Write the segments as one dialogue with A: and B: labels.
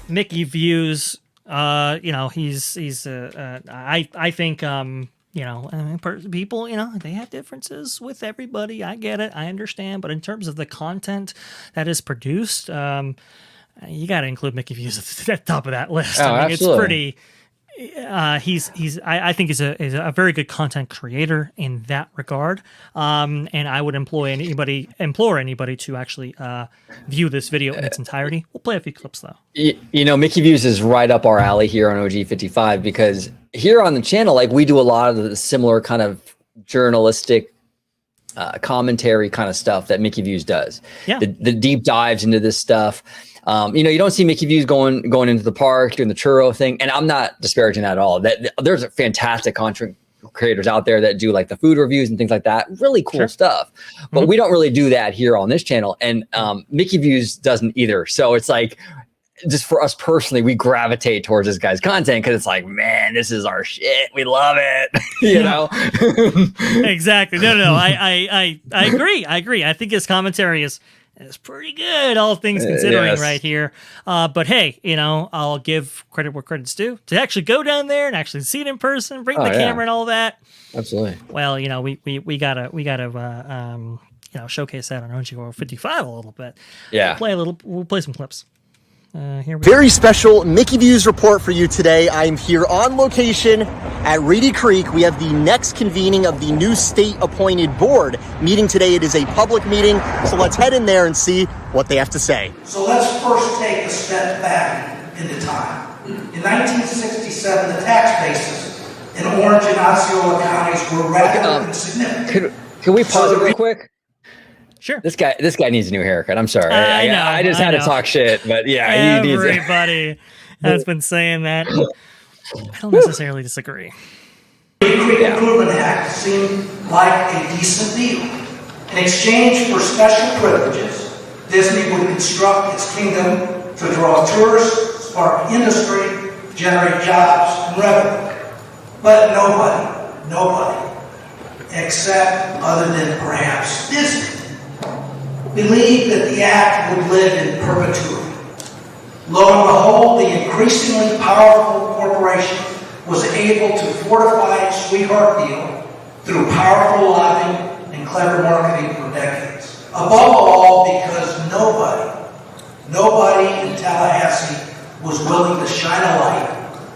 A: Mickey Views, I think, people, they have differences with everybody. I get it. I understand. But in terms of the content that is produced, you got to include Mickey Views at the top of that list.
B: Oh, absolutely.
A: It's pretty. I think he's a very good content creator in that regard. And I would implore anybody to actually view this video in its entirety. We'll play a few clips though.
B: Mickey Views is right up our alley here on OG55 because here on the channel, like we do a lot of the similar kind of journalistic commentary kind of stuff that Mickey Views does.
A: Yeah.
B: The deep dives into this stuff. You don't see Mickey Views going into the park doing the churro thing, and I'm not disparaging that at all. There's fantastic content creators out there that do like the food reviews and things like that, really cool stuff. But we don't really do that here on this channel, and Mickey Views doesn't either. So it's like, just for us personally, we gravitate towards this guy's content because it's like, man, this is our shit. We love it. you know.
A: Exactly. No. I agree. I think his commentary is pretty good, all things considering, right here. But hey, I'll give credit where credit's due. To actually go down there and actually see it in person, bring the camera and all that.
B: Absolutely.
A: Well, we gotta showcase that on OG55 a little bit.
B: Yeah.
A: We'll play some clips. Here we
C: Very special Mickey Views report for you today. I'm here on location at Reedy Creek. We have the next convening of the new state-appointed board meeting today. It is a public meeting, so let's head in there and see what they have to say.
D: So let's first take a step back into time. In 1967, the tax bases in Orange and Osceola counties were rather insignificant.
B: Can we pause it real quick?
A: Sure.
B: This guy needs a new haircut. I'm sorry.
A: I
B: just had to talk shit, but yeah, he needs it.
A: Everybody has been saying that. I don't necessarily disagree.
D: The Reedy Creek Improvement Act seemed like a decent deal. In exchange for special privileges, Disney would construct its kingdom to draw tourists, spark industry, generate jobs and revenue. But nobody, except other than perhaps Disney, believed that the act would live in perpetuity. Lo and behold, the increasingly powerful corporation was able to fortify its sweetheart deal through powerful lobbying and clever marketing for decades. Above all, because nobody in Tallahassee was willing to shine a light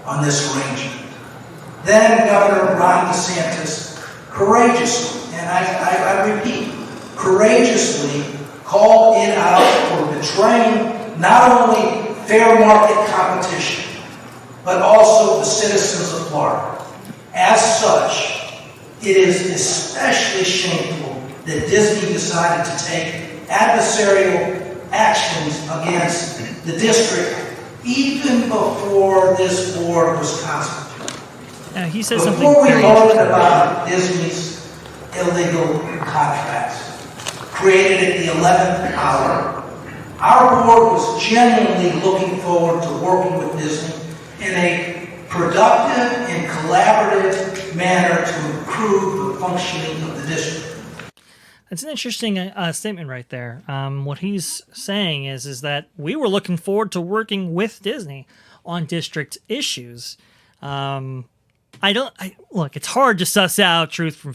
D: on this arrangement. Then Governor Ron DeSantis courageously, and I repeat, courageously called it out for betraying not only fair market competition, but also the citizens of Florida. As such, it is especially shameful that Disney decided to take adversarial actions against the district even before this board was constituted.
A: He says something
D: before we
A: very
D: learned about Disney's illegal contracts, created at the 11th hour, our board was genuinely looking forward to working with Disney in a productive and collaborative manner to improve the functioning of the district.
A: That's an interesting statement right there. What he's saying is that we were looking forward to working with Disney on district issues. Look, it's hard to suss out truth from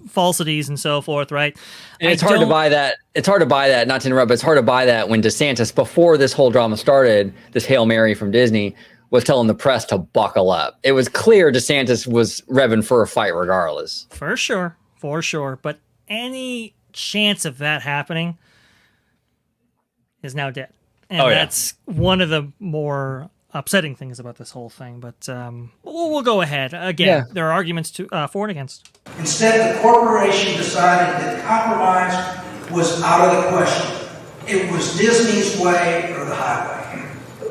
A: falsities and so forth, right?
B: And it's hard to buy that. It's hard to buy that, not to interrupt, but it's hard to buy that when DeSantis, before this whole drama started, this Hail Mary from Disney, was telling the press to buckle up. It was clear DeSantis was revving for a fight regardless.
A: For sure. But any chance of that happening is now dead. And that's one of the more upsetting things about this whole thing, but we'll go ahead. Again, there are arguments for and against.
D: Instead, the corporation decided that compromise was out of the question. It was Disney's way or the highway.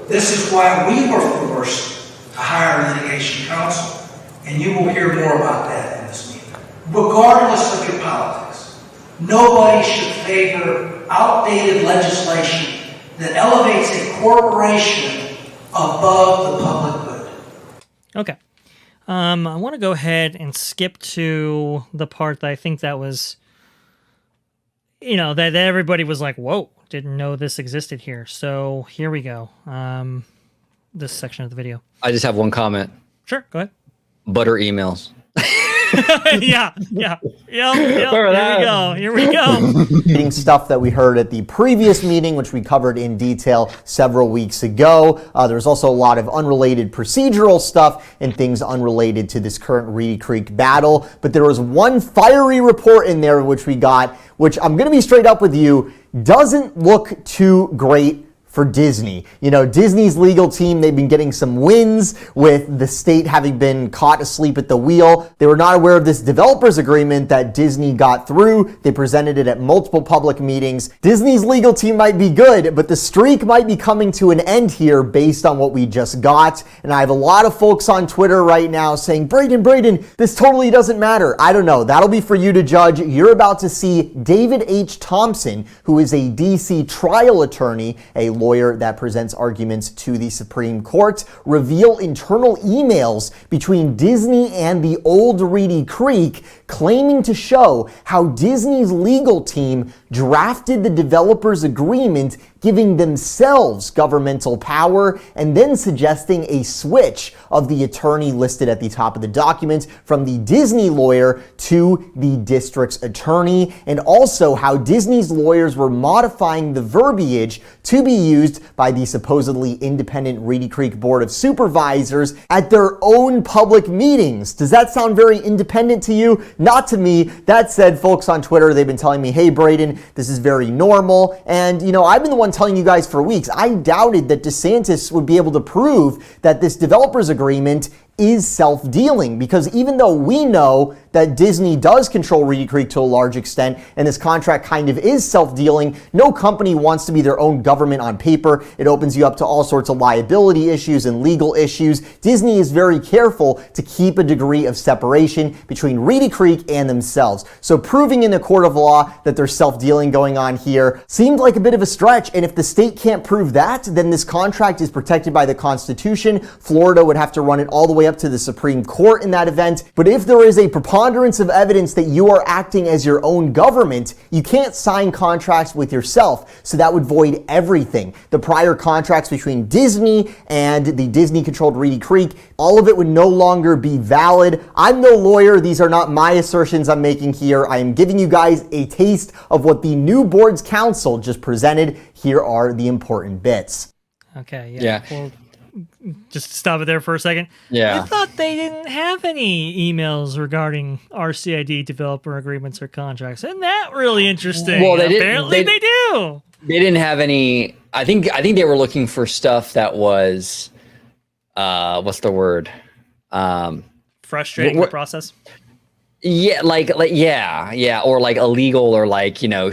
D: This is why we were forced to hire litigation counsel, and you will hear more about that in this meeting. Regardless of your politics, nobody should favor outdated legislation that elevates a corporation above the public good.
A: Okay. I want to go ahead and skip to the part that I think that was, that everybody was like, whoa, Didn't know this existed here. So here we go. This section of the video.
B: I just have one comment.
A: Sure, go ahead.
B: Butter emails.
A: yeah. Here we go.
C: Stuff that we heard at the previous meeting, which we covered in detail several weeks ago. There's also a lot of unrelated procedural stuff and things unrelated to this current Reedy Creek battle. But there was one fiery report in there which we got, which I'm going to be straight up with you, doesn't look too great for Disney. You know, Disney's legal team, they've been getting some wins with the state having been caught asleep at the wheel. They were not aware of this developers agreement that Disney got through. They presented it at multiple public meetings. Disney's legal team might be good, but the streak might be coming to an end here based on what we just got. And I have a lot of folks on Twitter right now saying, Braden, this totally doesn't matter. I don't know. That'll be for you to judge. You're about to see David H. Thompson, who is a DC trial attorney, a lawyer that presents arguments to the Supreme Court, reveal internal emails between Disney and the old Reedy Creek, claiming to show how Disney's legal team drafted the developers agreement, giving themselves governmental power, and then suggesting a switch of the attorney listed at the top of the document from the Disney lawyer to the district's attorney, and also how Disney's lawyers were modifying the verbiage to be used by the supposedly independent Reedy Creek Board of Supervisors at their own public meetings. Does that sound very independent to you? Not to me. That said, folks on Twitter, they've been telling me, hey, Braden, this is very normal. And, you know, I've been the one telling you guys for weeks, I doubted that DeSantis would be able to prove that this developers agreement is self-dealing, because even though we know that Disney does control Reedy Creek to a large extent, and this contract kind of is self-dealing, no company wants to be their own government on paper. It opens you up to all sorts of liability issues and legal issues. Disney is very careful to keep a degree of separation between Reedy Creek and themselves. So proving in a court of law that there's self-dealing going on here seemed like a bit of a stretch, and if the state can't prove that, then this contract is protected by the Constitution. Florida would have to run it all the way up to the Supreme Court in that event. But if there is a preponderance of evidence that you are acting as your own government, you can't sign contracts with yourself. So that would void everything. The prior contracts between Disney and the Disney-controlled Reedy Creek, all of it would no longer be valid. I'm no lawyer. These are not my assertions I'm making here. I am giving you guys a taste of what the new board's counsel just presented. Here are the important bits.
A: Okay, yeah. Well, just stop it there for a second.
B: Yeah.
A: I thought they didn't have any emails regarding RCID developer agreements or contracts. Isn't that really interesting?
B: Well,
A: apparently they do.
B: They didn't have any. I think they were looking for stuff that was, what's the word?
A: Frustrating the process.
B: Yeah, yeah, or like illegal, or like, you know,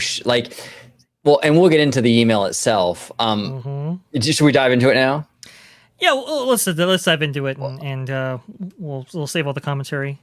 B: well, and we'll get into the email itself. Should we dive into it now?
A: Yeah, well, let's dive into it, and we'll save all the commentary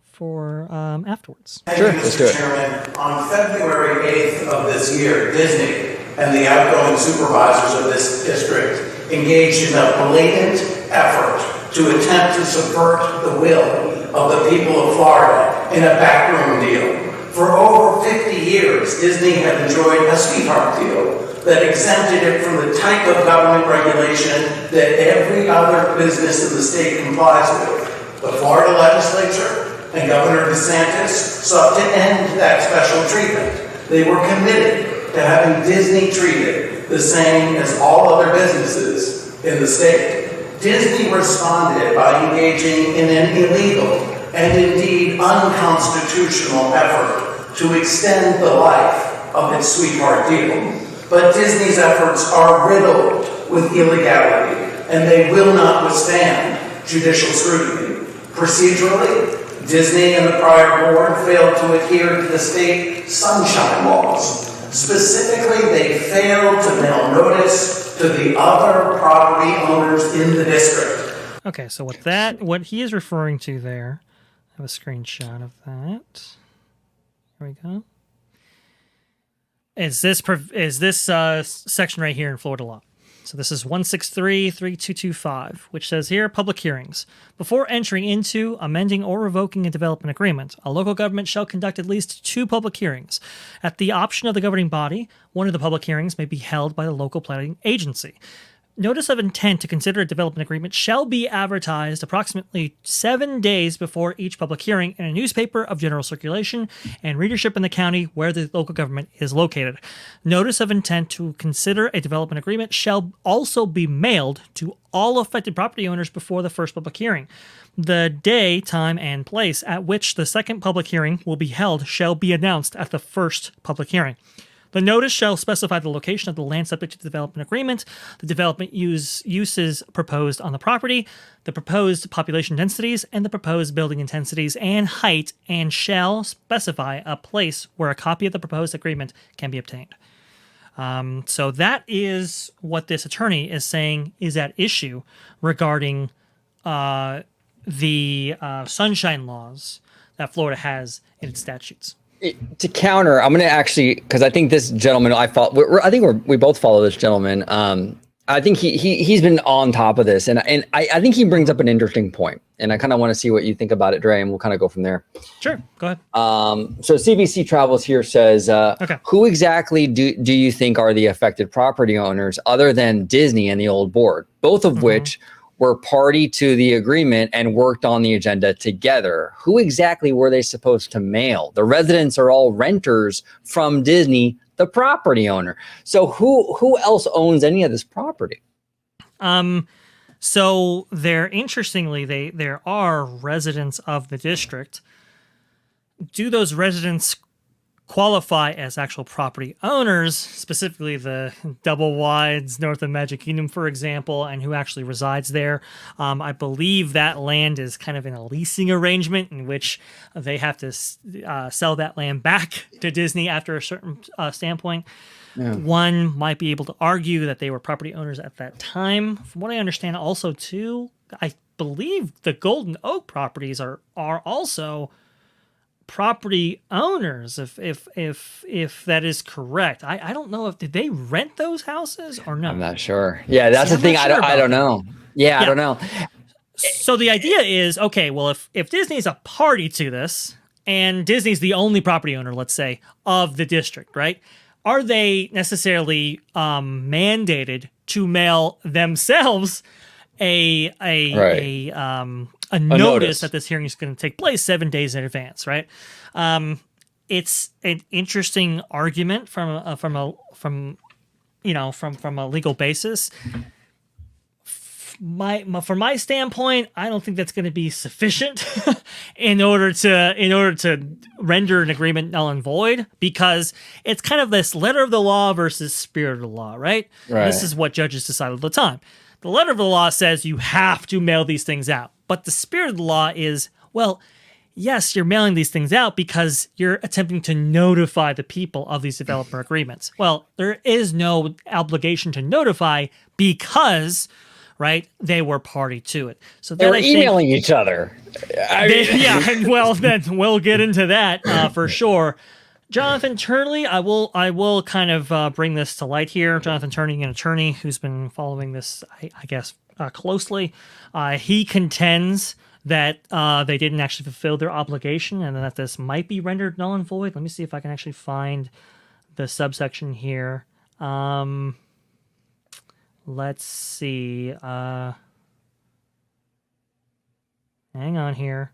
A: for afterwards.
B: Sure, let's do it.
E: Chairman, on February 8th of this year, Disney and the outgoing supervisors of this district engaged in a blatant effort to attempt to subvert the will of the people of Florida in a backroom deal. For over 50 years, Disney had enjoyed a sweetheart deal that exempted it from the type of government regulation that every other business in the state complies with. The Florida legislature and Governor DeSantis sought to end that special treatment. They were committed to having Disney treated the same as all other businesses in the state. Disney responded by engaging in an illegal and indeed unconstitutional effort to extend the life of its sweetheart deal. But Disney's efforts are riddled with illegality, and they will not withstand judicial scrutiny. Procedurally, Disney and the prior board failed to adhere to the state sunshine laws. Specifically, they failed to mail notice to the other property owners in the district.
A: Okay, so what he is referring to there, I have a screenshot of that. Here we go. Is this section right here in Florida law? So this is 163-3225, which says here, public hearings. Before entering into, amending, or revoking a development agreement, a local government shall conduct at least 2 public hearings. At the option of the governing body, one of the public hearings may be held by the local planning agency. Notice of intent to consider a development agreement shall be advertised approximately 7 days before each public hearing in a newspaper of general circulation and readership in the county where the local government is located. Notice of intent to consider a development agreement shall also be mailed to all affected property owners before the first public hearing. The day, time, and place at which the second public hearing will be held shall be announced at the first public hearing. The notice shall specify the location of the land subject to the development agreement, the development uses proposed on the property, the proposed population densities, and the proposed building intensities and height, and shall specify a place where a copy of the proposed agreement can be obtained. So that is what this attorney is saying is at issue regarding the sunshine laws that Florida has in its statutes.
B: To counter, I'm going to actually, because I think this gentleman, I think we both follow this gentleman. I think he's been on top of this, and I think he brings up an interesting point, and I kind of want to see what you think about it, Dre, and we'll kind of go from there.
A: Sure, go ahead.
B: So CBC Travels here says,
A: okay.
B: Who exactly do you think are the affected property owners other than Disney and the old board, both of which were party to the agreement and worked on the agenda together? Who exactly were they supposed to mail? The residents are all renters from Disney, the property owner. So who else owns any of this property?
A: So interestingly, there are residents of the district. Do those residents qualify as actual property owners, specifically the double wides north of Magic Kingdom, for example, and who actually resides there? I believe that land is kind of in a leasing arrangement in which they have to sell that land back to Disney after a certain standpoint. Yeah. One might be able to argue that they were property owners at that time. From what I understand, also too, I believe the Golden Oak properties are also property owners, if that is correct. I don't know did they rent those houses or no.
B: I'm not sure. Yeah, that's the thing. I don't know. Yeah, I don't know.
A: So the idea is, okay, well, if Disney's a party to this and Disney's the only property owner, let's say, of the district, right? Are they necessarily mandated to mail themselves a notice that this hearing is going to take place 7 days in advance, right? It's an interesting argument from a legal basis. From my standpoint, I don't think that's going to be sufficient in order to render an agreement null and void, because it's kind of this letter of the law versus spirit of the law, right? This is what judges decide all the time. The letter of the law says you have to mail these things out. But the spirit of the law is, well, yes, you're mailing these things out because you're attempting to notify the people of these developer agreements. Well, there is no obligation to notify because, right, they were party to it. So
B: they were emailing each other.
A: Well, then we'll get into that for sure. Jonathan Turnley, I will kind of bring this to light here. Jonathan Turnley, an attorney who's been following this, I guess, closely. He contends that they didn't actually fulfill their obligation and that this might be rendered null and void. Let me see if I can actually find the subsection here. Let's see. Hang on here.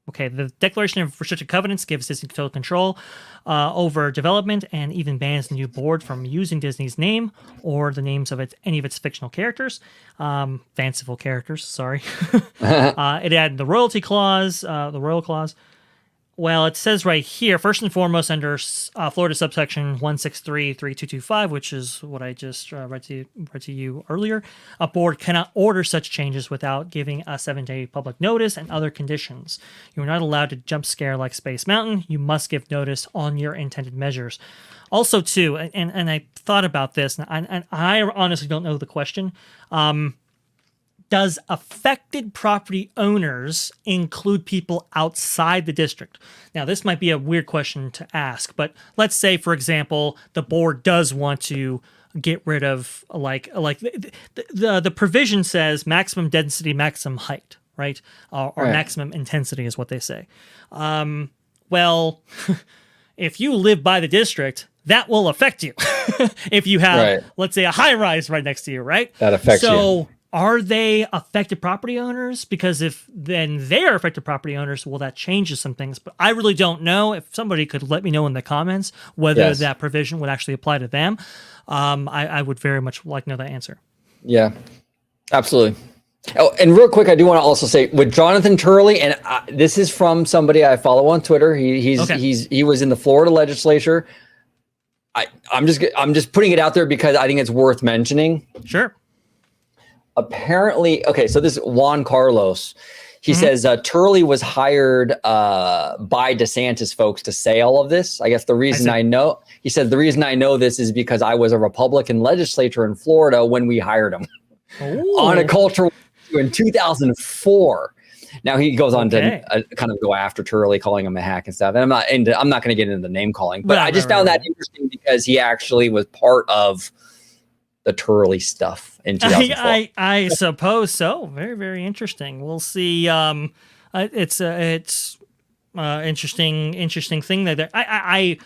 A: Okay, the Declaration of Restricted Covenants gives Disney total control over development and even bans the new board from using Disney's name or the names of any of its fictional characters, fanciful characters, sorry. It had the royalty clause, the royal clause. Well, it says right here, first and foremost, under Florida subsection 163-3225, which is what I just read to you earlier, a board cannot order such changes without giving a 7-day public notice and other conditions. You are not allowed to jump scare like Space Mountain. You must give notice on your intended measures. Also, too, and I thought about this, and I honestly don't know the question, does affected property owners include people outside the district? Now, this might be a weird question to ask, but let's say, for example, the board does want to get rid of the provision says maximum density, maximum height, right? Or
B: Right.
A: maximum intensity is what they say. Well, if you live by the district, that will affect you. If you have,
B: Right.
A: let's say, a high rise right next to you, right?
B: That affects
A: so,
B: you.
A: are they affected property owners? Because if then they are affected property owners, well, that changes some things. But I really don't know. If somebody could let me know in the comments whether
B: Yes.
A: that provision would actually apply to them, I would very much like to know that answer.
B: Yeah, absolutely. Oh, and real quick, I do want to also say with Jonathan Turley, and this is from somebody I follow on Twitter. He was in the Florida legislature. I'm just putting it out there because I think it's worth mentioning.
A: Sure.
B: Apparently, okay, so this is Juan Carlos. He says Turley was hired by DeSantis folks to say all of this. I guess the reason he said the reason I know this is because I was a Republican legislator in Florida when we hired him on a cultural issue in 2004. Now he goes on to kind of go after Turley, calling him a hack and stuff. And I'm not going to get into the name calling, but I just found that interesting because he actually was part of the Turley stuff in 2004.
A: I suppose so. Very, very interesting. We'll see. It's interesting thing that I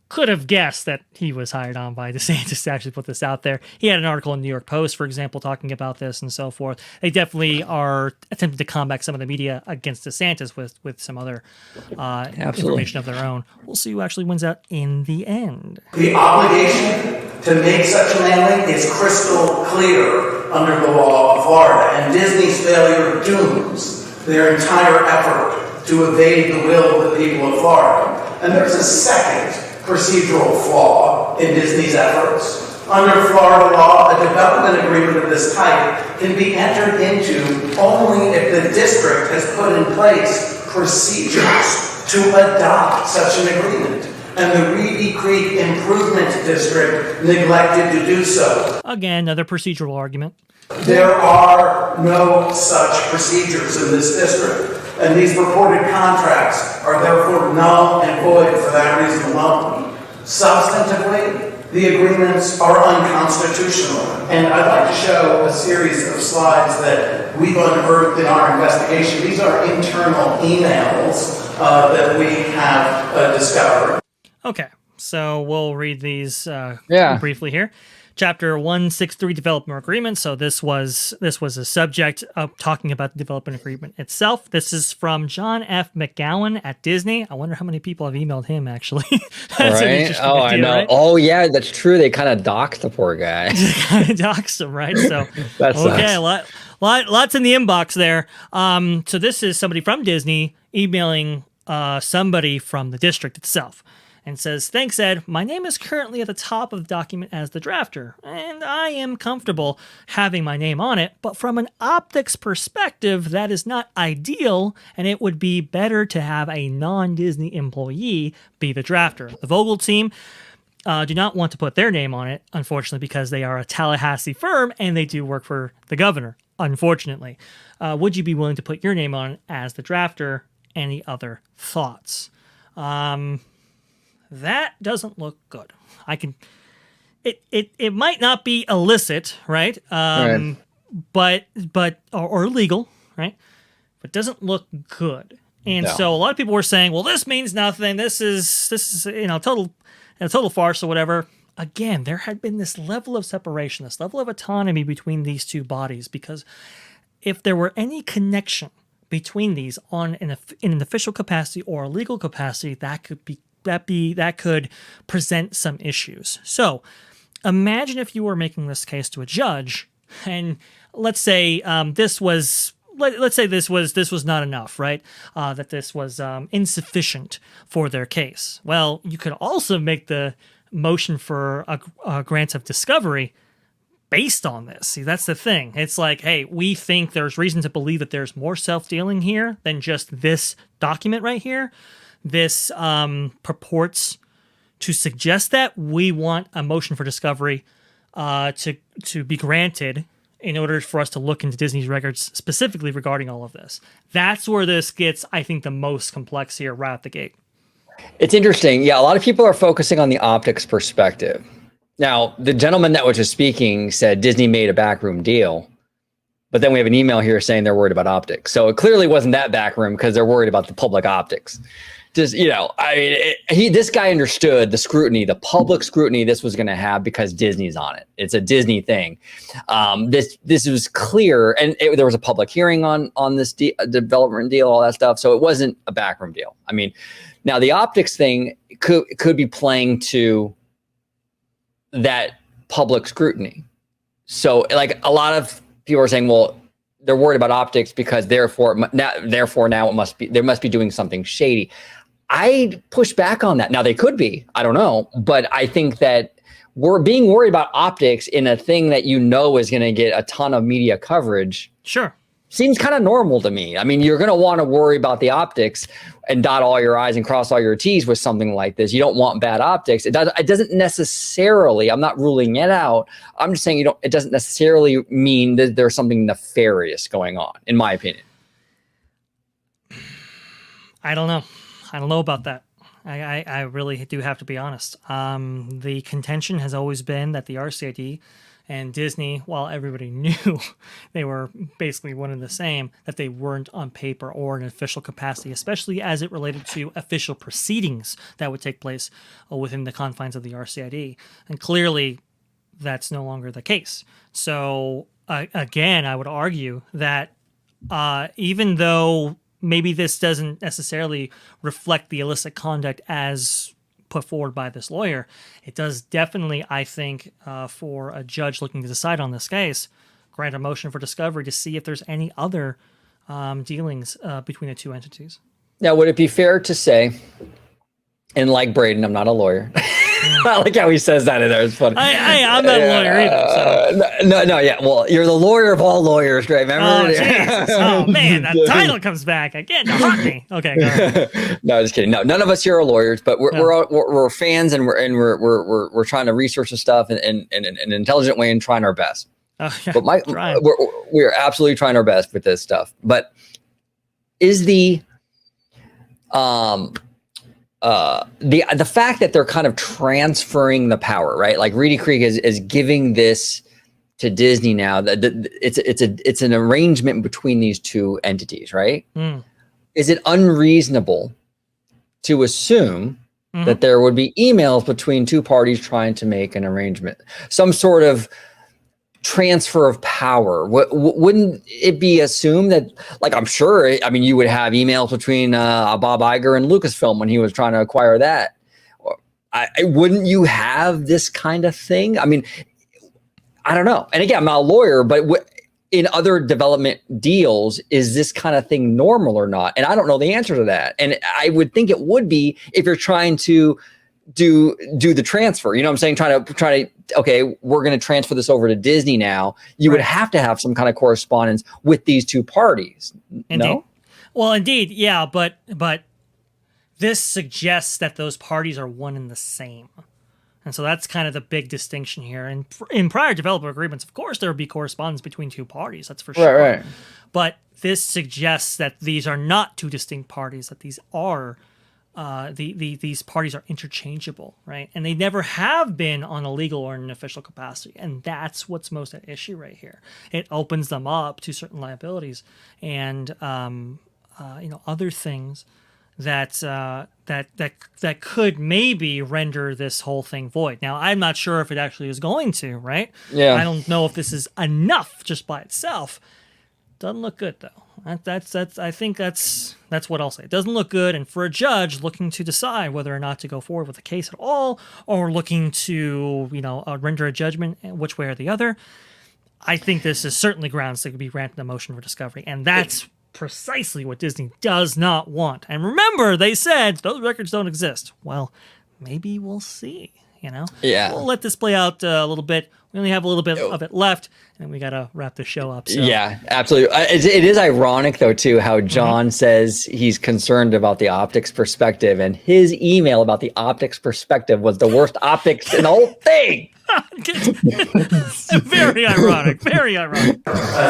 A: could have guessed that he was hired on by DeSantis to actually put this out there. He had an article in the New York Post, for example, talking about this and so forth. They definitely are attempting to combat some of the media against DeSantis with some other information of their own. We'll see who actually wins out in the end.
E: The obligation to make such a mailing is crystal clear under the law of Florida, and Disney's failure dooms their entire effort to evade the will of the people of Florida. And there's a second procedural flaw in Disney's efforts. Under Florida law, a development agreement of this type can be entered into only if the district has put in place procedures to adopt such an agreement. And the Reedy Creek Improvement District neglected to do so.
A: Again, another procedural argument.
E: There are no such procedures in this district, and these purported contracts are therefore null and void for that reason alone. Substantively, the agreements are unconstitutional, and I'd like to show a series of slides that we've unearthed in our investigation. These are internal emails that we have discovered.
A: Okay, so we'll read these briefly here. Chapter 163, Development Agreement. So this was a subject of talking about the development agreement itself. This is from John F. McGowan at Disney. I wonder how many people have emailed him, actually. That's an interesting idea,
B: I know.
A: Right?
B: Oh, yeah, that's true. They kind of doxed the poor guy.
A: Kind of doxed him, right? So,
B: That sucks.
A: lots in the inbox there. So this is somebody from Disney emailing somebody from the district itself. And says, thanks, Ed. My name is currently at the top of the document as the drafter, and I am comfortable having my name on it, but from an optics perspective, that is not ideal, and it would be better to have a non-Disney employee be the drafter. The Vogel team do not want to put their name on it, unfortunately, because they are a Tallahassee firm, and they do work for the governor, unfortunately. Would you be willing to put your name on it as the drafter? Any other thoughts? That doesn't look good. It might not be illicit, right? But or illegal, right? But doesn't look good. And so a lot of people were saying, well, this means nothing. This is total farce or whatever. Again, there had been this level of separation, this level of autonomy between these two bodies, because if there were any connection between these in an official capacity or a legal capacity, that could present some issues. So imagine if you were making this case to a judge, and let's say this was not enough, right? That this was insufficient for their case. Well, you could also make the motion for a grant of discovery based on this. See, that's the thing. It's like, hey, we think there's reason to believe that there's more self-dealing here than just this document right here. This purports to suggest that we want a motion for discovery to be granted in order for us to look into Disney's records specifically regarding all of this. That's where this gets, I think, the most complex here right at the gate.
B: It's interesting. Yeah, a lot of people are focusing on the optics perspective. Now, the gentleman that was just speaking said Disney made a backroom deal, but then we have an email here saying they're worried about optics. So it clearly wasn't that backroom because they're worried about the public optics. Just, I mean, this guy understood the scrutiny, the public scrutiny this was going to have because Disney's on it. It's a Disney thing. This was clear, and there was a public hearing on this development deal, all that stuff. So it wasn't a backroom deal. I mean, now the optics thing could be playing to that public scrutiny. So like a lot of people are saying, well, they're worried about optics because therefore now they must be doing something shady. I push back on that. Now they could be, I don't know, but I think that we're being worried about optics in a thing that is going to get a ton of media coverage.
A: Sure.
B: Seems kind of normal to me. I mean, you're going to want to worry about the optics and dot all your I's and cross all your T's with something like this. You don't want bad optics. It doesn't necessarily, I'm not ruling it out. I'm just saying it doesn't necessarily mean that there's something nefarious going on, in my opinion.
A: I don't know. I don't know about that. I really do have to be honest. The contention has always been that the RCID and Disney, while everybody knew they were basically one and the same, that they weren't on paper or in an official capacity, especially as it related to official proceedings that would take place within the confines of the RCID. And clearly, that's no longer the case. So, again, I would argue that even though maybe this doesn't necessarily reflect the illicit conduct as put forward by this lawyer, it does definitely, I think, for a judge looking to decide on this case, grant a motion for discovery to see if there's any other dealings between the two entities.
B: Now, would it be fair to say, and like Braden, I'm not a lawyer. I like how he says that in there. It's funny.
A: I'm not a lawyer either. So.
B: No, yeah. Well, you're the lawyer of all lawyers, right? Remember?
A: Oh, Jesus. Oh, man, that title comes back again to haunt me. Okay, go ahead.
B: No, just kidding. No, none of us here are lawyers, but we're fans, and we're trying to research the stuff in an intelligent way and trying our best.
A: Oh, yeah,
B: but we're absolutely trying our best with this stuff. But is the fact that they're kind of transferring the power, right? Like Reedy Creek is giving this to Disney now. That it's an arrangement between these two entities, right? Mm. Is it unreasonable to assume that there would be emails between two parties trying to make an arrangement, some sort of transfer of power? Wouldn't it be assumed that, like, I'm sure, I mean, you would have emails between Bob Iger and Lucasfilm when he was trying to acquire that. Wouldn't you have this kind of thing? I mean, I don't know. And again, I'm not a lawyer, but in other development deals, is this kind of thing normal or not? And I don't know the answer to that. And I would think it would be if you're trying to do the transfer. You know what I'm saying? Try to okay, we're going to transfer this over to Disney now. You would have to have some kind of correspondence with these two parties.
A: Indeed.
B: No?
A: Well, indeed, yeah, but this suggests that those parties are one and the same. And so that's kind of the big distinction here. And in prior developer agreements, of course, there would be correspondence between two parties. That's for sure.
B: Right.
A: But this suggests that these are not two distinct parties, that these are these parties are interchangeable, right? And they never have been on a legal or an official capacity. And that's what's most at issue right here. It opens them up to certain liabilities and other things that could maybe render this whole thing void. Now, I'm not sure if it actually is going to, right?
B: Yeah.
A: I don't know if this is enough just by itself. Doesn't look good though. I think that's what I'll say. It doesn't look good, and for a judge looking to decide whether or not to go forward with the case at all, or looking to render a judgment which way or the other, I think this is certainly grounds that could be granted a motion for discovery, and that's precisely what Disney does not want. And remember, they said those records don't exist. Well, maybe we'll see.
B: Yeah.
A: We'll let this play out a little bit. We only have a little bit of it left, and we got to wrap the show up. So.
B: Yeah, absolutely. It is ironic, though, too, how John says he's concerned about the optics perspective, and his email about the optics perspective was the worst optics in the whole thing.
A: Very ironic. Very ironic.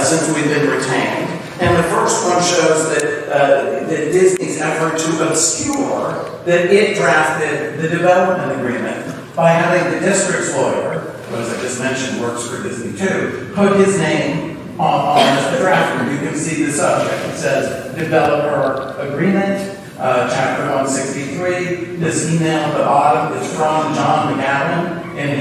E: Since we've been retained. And the first one shows that Disney's effort to obscure that it drafted the development agreement by having the district's lawyer, who, as I just mentioned, works for Disney too, put his name on the drafter. You can see the subject. It says developer agreement. Chapter 163, this email at the bottom is from John McGowan, and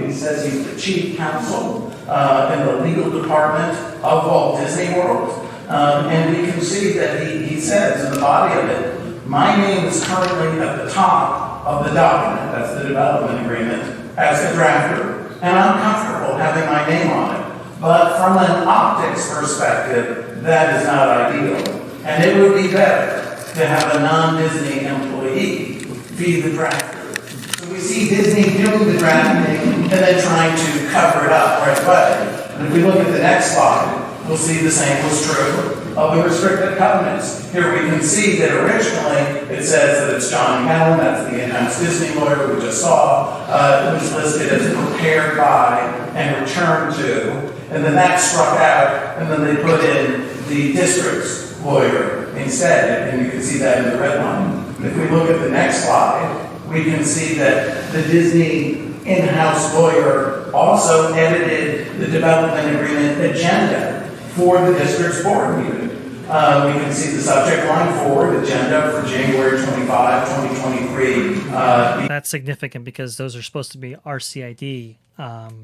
E: he says he's the chief counsel in the legal department of Walt Disney World. And we can see that he says in the body of it, my name is currently at the top of the document, that's the development agreement, as the drafter, and I'm comfortable having my name on it. But from an optics perspective, that is not ideal. And it would be better to have a non-Disney employee be the drafter. So we see Disney doing the drafting and then trying to cover it up right away. And if we look at the next slide, we'll see the same was true of the restricted covenants. Here we can see that originally it says that it's John Allen, that's the in-house Disney lawyer we just saw, it was listed as prepared by and returned to, and then that struck out, and then they put in the district's lawyer instead, and you can see that in the red line. If we look at the next slide, we can see that the Disney in-house lawyer also edited the development agreement agenda for the district's board meeting. We can see the subject line forward agenda for January 25, 2023.
A: That's significant because those are supposed to be RCID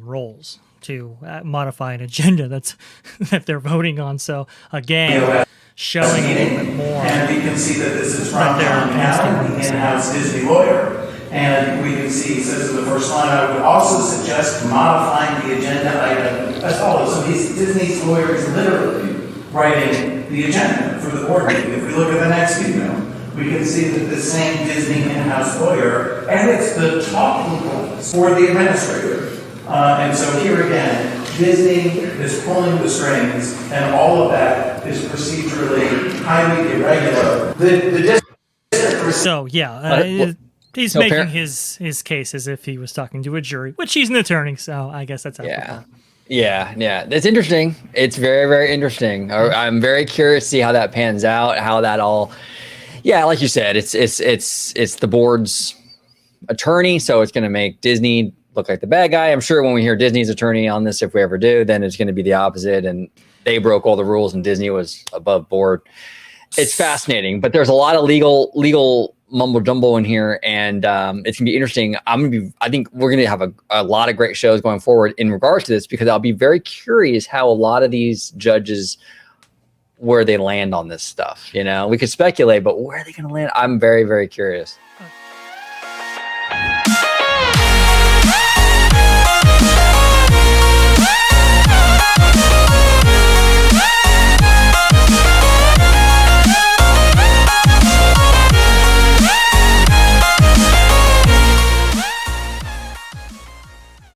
A: roles to modify an agenda that they're voting on. So again, showing a little bit more.
E: And we can see that this is from John Allen, the in-house Disney lawyer. And we can see, he says in the first line, I would also suggest modifying the agenda item as follows. So Disney's lawyer is literally writing the agenda for the board meeting. If we look at the next email, we can see that the same Disney in-house lawyer edits the talking points for the administrator. And so here again, Disney is pulling the strings, and all of that is procedurally highly irregular. The district.
A: So yeah, he's making his case as if he was talking to a jury, which he's an attorney, so I guess that's applicable.
B: Yeah. It's interesting. It's very, very interesting. I'm very curious to see how that pans out. How that all. Yeah, like you said, it's the board's attorney, so it's going to make Disney look like the bad guy. I'm sure when we hear Disney's attorney on this, if we ever do, then it's going to be the opposite, and they broke all the rules and Disney was above board. It's fascinating, but there's a lot of legal mumbo jumbo in here, and it's gonna be interesting. I think we're gonna have a lot of great shows going forward in regards to this, because I'll be very curious how a lot of these judges, where they land on this stuff. We could speculate, but where are they gonna land? I'm very, very curious.